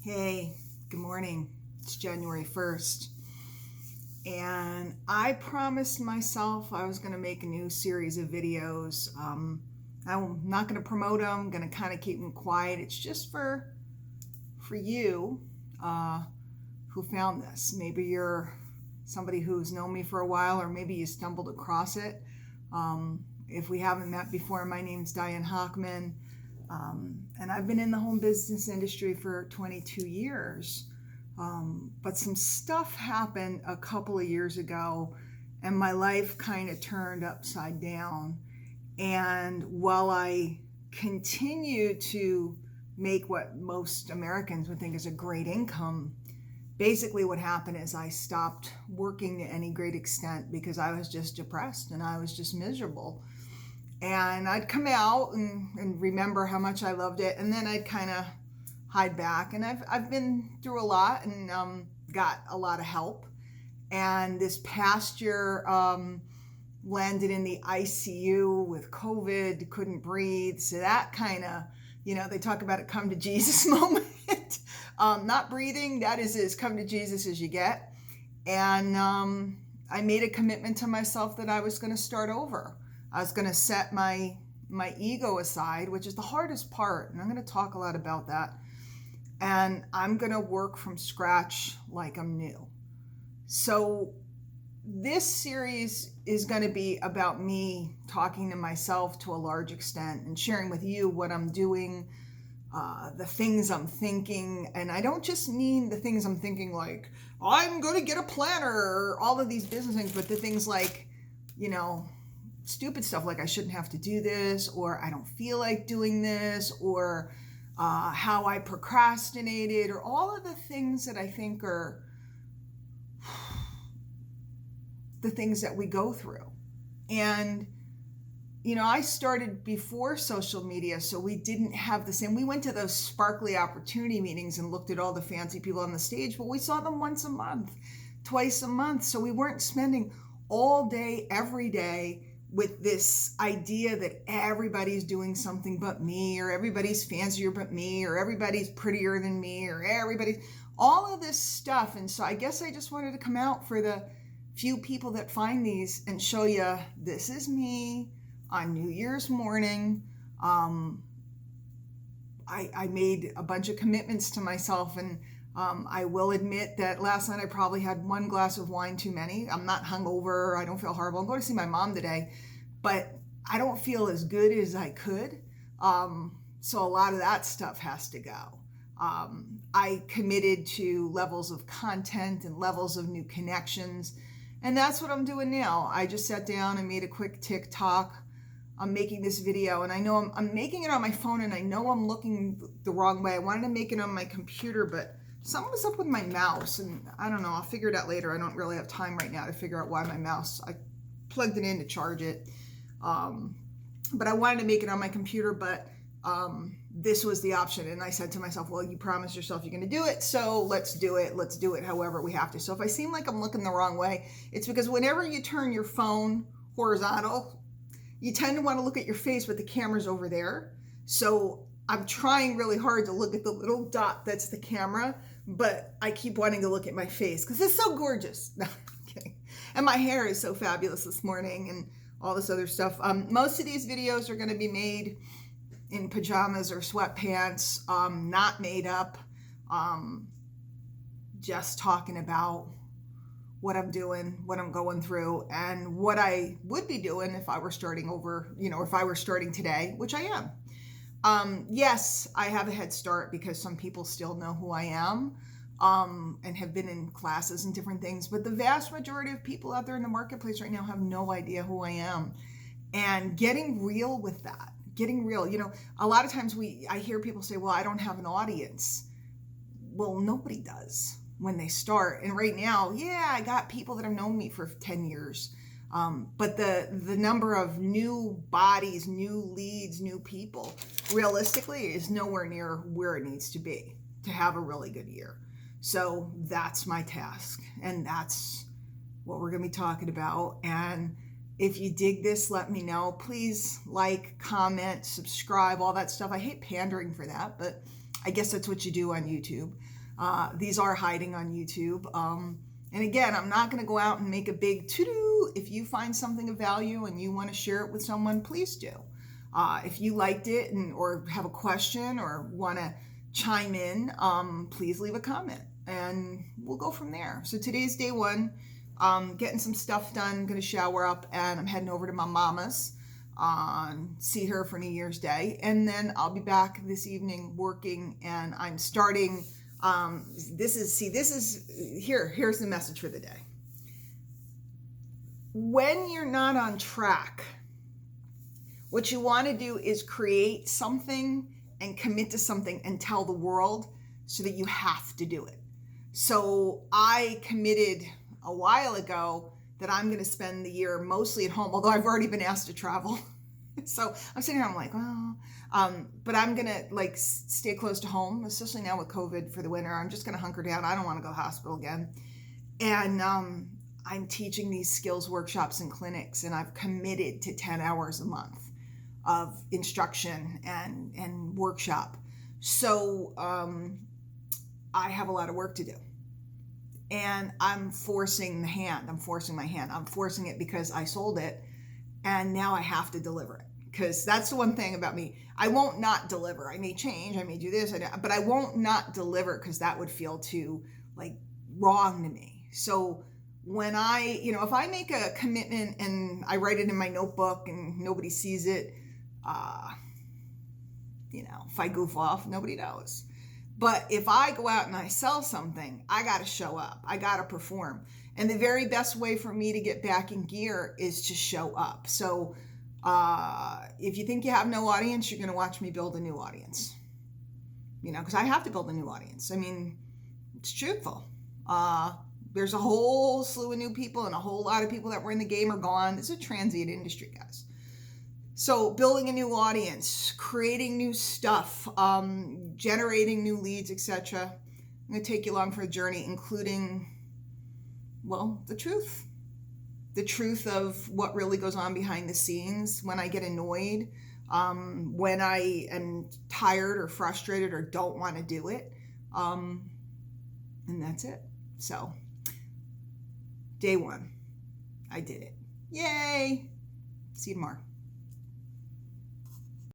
Hey, good morning. It's January 1st. And I promised myself I was going to make a new series of videos. I'm not going to promote them. I'm going to kind of keep them quiet. It's just for you who found this. Maybe you're somebody who's known me for a while, or maybe you stumbled across it. If we haven't met before, my name's Diane Hockman. And I've been in the home business industry for 22 years. But some stuff happened a couple of years ago, and my life kind of turned upside down. And while I continue to make what most Americans would think is a great income, basically what happened is I stopped working to any great extent because I was just depressed and I was just miserable. And I'd come out and remember how much I loved it, and then I'd kind of hide back. And I've been through a lot and got a lot of help. And this past year, landed in the ICU with COVID, couldn't breathe. So that kind of, they talk about it come to Jesus moment. Not breathing, that is as come to Jesus as you get. And I made a commitment to myself that I was going to start over. I was going to set my ego aside, which is the hardest part. And I'm going to talk a lot about that. And I'm going to work from scratch like I'm new. So this series is going to be about me talking to myself to a large extent and sharing with you what I'm doing, the things I'm thinking. And I don't just mean the things I'm thinking like, I'm going to get a planner or all of these business things, but the things like, stupid stuff like I shouldn't have to do this, or I don't feel like doing this, or how I procrastinated, or all of the things that I think are the things that we go through. And, I started before social media, so we didn't have the same. We went to those sparkly opportunity meetings and looked at all the fancy people on the stage, but we saw them once a month, twice a month. So we weren't spending all day, every day with this idea that everybody's doing something but me, or everybody's fancier but me, or everybody's prettier than me, or everybody's all of this stuff. And so I guess I just wanted to come out for the few people that find these and show you this is me on New Year's morning. I made a bunch of commitments to myself, and I will admit that last night I probably had one glass of wine too many. I'm not hungover. I don't feel horrible. I'm going to see my mom today, but I don't feel as good as I could. So a lot of that stuff has to go. I committed to levels of content and levels of new connections, and that's what I'm doing now. I just sat down and made a quick TikTok. I'm making this video, and I know I'm making it on my phone, and I know I'm looking the wrong way. I wanted to make it on my computer, but something was up with my mouse, and I don't know. I'll figure it out later. I don't really have time right now to figure out why my mouse. I plugged it in to charge it, but I wanted to make it on my computer, but this was the option. And I said to myself, well, you promised yourself you're going to do it, so let's do it. Let's do it however we have to. So if I seem like I'm looking the wrong way, it's because whenever you turn your phone horizontal, you tend to want to look at your face, but the camera's over there. So I'm trying really hard to look at the little dot that's the camera, but I keep wanting to look at my face because it's so gorgeous. No, I'm kidding. And my hair is so fabulous this morning and all this other stuff. Most of these videos are going to be made in pajamas or sweatpants, not made up, just talking about what I'm doing, what I'm going through, and what I would be doing if I were starting over, if I were starting today, which I am. Yes, I have a head start because some people still know who I am, and have been in classes and different things, but the vast majority of people out there in the marketplace right now have no idea who I am. And getting real with that, getting real, a lot of times I hear people say, well, I don't have an audience. Well, nobody does when they start. And right now, yeah, I got people that have known me for 10 years. But the number of new bodies, new leads, new people, realistically is nowhere near where it needs to be to have a really good year. So that's my task. And that's what we're going to be talking about. And if you dig this, let me know. Please like, comment, subscribe, all that stuff. I hate pandering for that, but I guess that's what you do on YouTube. These are hiding on YouTube. And again, I'm not going to go out and make a big to-do. If you find something of value and you want to share it with someone, please do. If you liked it or have a question or want to chime in, please leave a comment and we'll go from there. So today's day one, getting some stuff done, going to shower up, and I'm heading over to my mama's, see her for New Year's Day. And then I'll be back this evening working, and I'm starting, here's the message for the day. When you're not on track, what you want to do is create something and commit to something and tell the world so that you have to do it. So I committed a while ago that I'm going to spend the year mostly at home, although I've already been asked to travel. So I'm sitting here, I'm like, well, but I'm going to stay close to home, especially now with COVID for the winter. I'm just going to hunker down. I don't want to go to the hospital again. And I'm teaching these skills workshops and clinics, and I've committed to 10 hours a month of instruction and workshop. So I have a lot of work to do. And I'm forcing my hand. I'm forcing it because I sold it, and now I have to deliver it. Because that's the one thing about me. I won't not deliver. I may change. I may do this, but I won't not deliver because that would feel too wrong to me. So when if I make a commitment and I write it in my notebook and nobody sees it, if I goof off, nobody knows. But if I go out and I sell something, I got to show up. I got to perform. And the very best way for me to get back in gear is to show up. So if you think you have no audience, you're going to watch me build a new audience. Because I have to build a new audience. I mean, it's truthful. There's a whole slew of new people, and a whole lot of people that were in the game are gone. It's a transient industry, guys. So building a new audience, creating new stuff, generating new leads, etc. I'm going to take you along for a journey, including, the truth. The truth of what really goes on behind the scenes when I get annoyed, when I am tired or frustrated or don't want to do it. And that's it. So, day one, I did it. Yay! See you tomorrow.